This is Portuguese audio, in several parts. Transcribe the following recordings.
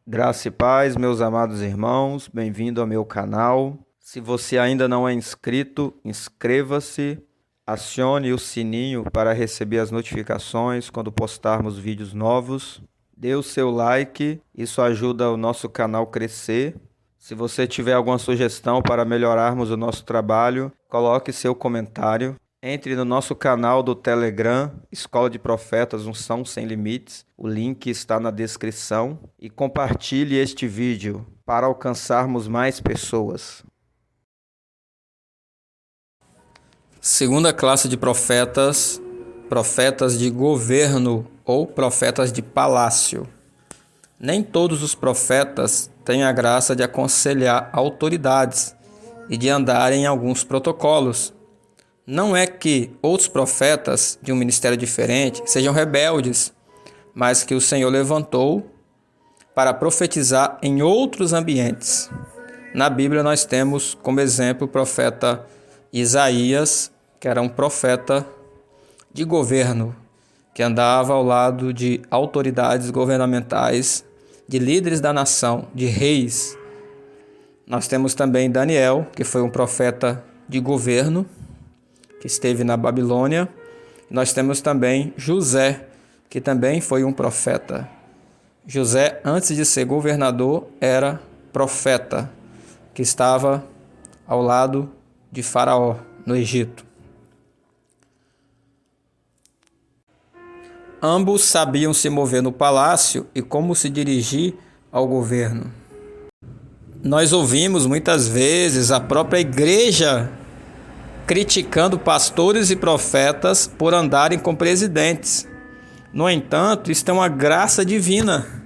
Graça e paz, meus amados irmãos, bem-vindo ao meu canal. Se você ainda não é inscrito, inscreva-se, acione o sininho para receber as notificações quando postarmos vídeos novos. Dê o seu like, isso ajuda o nosso canal a crescer. Se você tiver alguma sugestão para melhorarmos o nosso trabalho, coloque seu comentário. Entre no nosso canal do Telegram, Escola de Profetas Unção Sem Limites. O link está na descrição. E compartilhe este vídeo para alcançarmos mais pessoas. Segunda classe de profetas, profetas de governo ou profetas de palácio. Nem todos os profetas têm a graça de aconselhar autoridades e de andar em alguns protocolos. Não é que outros profetas de um ministério diferente sejam rebeldes, mas que o Senhor levantou para profetizar em outros ambientes. Na Bíblia nós temos como exemplo o profeta Isaías, que era um profeta de governo, que andava ao lado de autoridades governamentais, de líderes da nação, de reis. Nós temos também Daniel, que foi um profeta de governo, que esteve na Babilônia. Nós temos também José, que também foi um profeta. José, antes de ser governador, era profeta, que estava ao lado de Faraó, no Egito. Ambos sabiam se mover no palácio e como se dirigir ao governo. Nós ouvimos muitas vezes a própria igreja criticando pastores e profetas por andarem com presidentes. No entanto, isso é uma graça divina.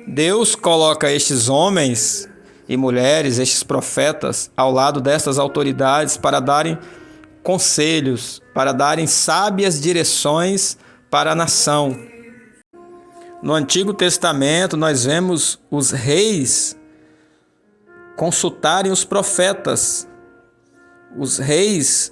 Deus coloca estes homens e mulheres, estes profetas, ao lado destas autoridades para darem conselhos, para darem sábias direções para a nação. No Antigo Testamento, nós vemos os reis consultarem os profetas. Os reis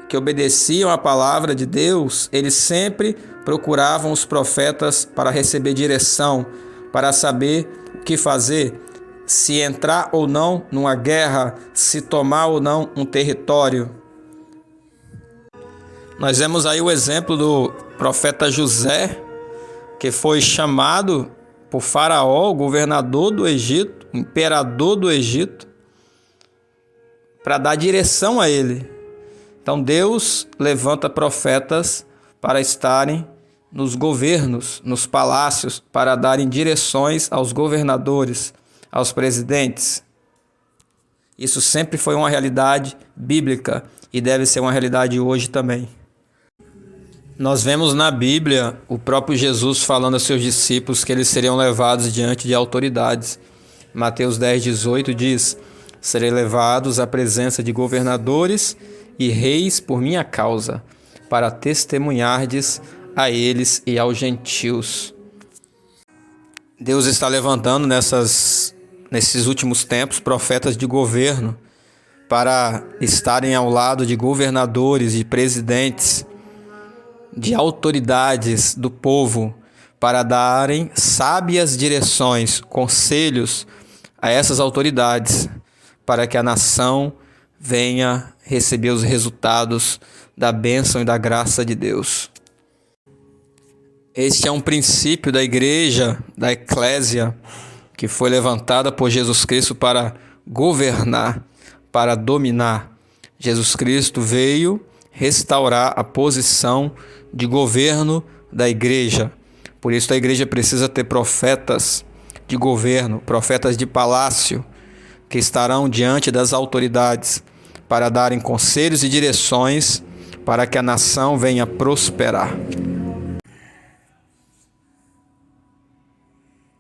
que obedeciam à palavra de Deus, eles sempre procuravam os profetas para receber direção, para saber o que fazer, se entrar ou não numa guerra, se tomar ou não um território. Nós vemos aí o exemplo do profeta José, que foi chamado por Faraó, o governador do Egito, o imperador do Egito, para dar direção a ele. Então Deus levanta profetas para estarem nos governos, nos palácios, para darem direções aos governadores, aos presidentes. Isso sempre foi uma realidade bíblica e deve ser uma realidade hoje também. Nós vemos na Bíblia o próprio Jesus falando a seus discípulos que eles seriam levados diante de autoridades. Mateus 10:18 diz: serei levados à presença de governadores e reis por minha causa, para testemunhardes a eles e aos gentios. Deus está levantando nesses últimos tempos profetas de governo para estarem ao lado de governadores, de presidentes, de autoridades do povo, para darem sábias direções, conselhos a essas autoridades, para que a nação venha receber os resultados da bênção e da graça de Deus. Este é um princípio da igreja, da eclésia, que foi levantada por Jesus Cristo para governar, para dominar. Jesus Cristo veio restaurar a posição de governo da igreja. Por isso a igreja precisa ter profetas de governo, profetas de palácio, que estarão diante das autoridades para darem conselhos e direções para que a nação venha prosperar.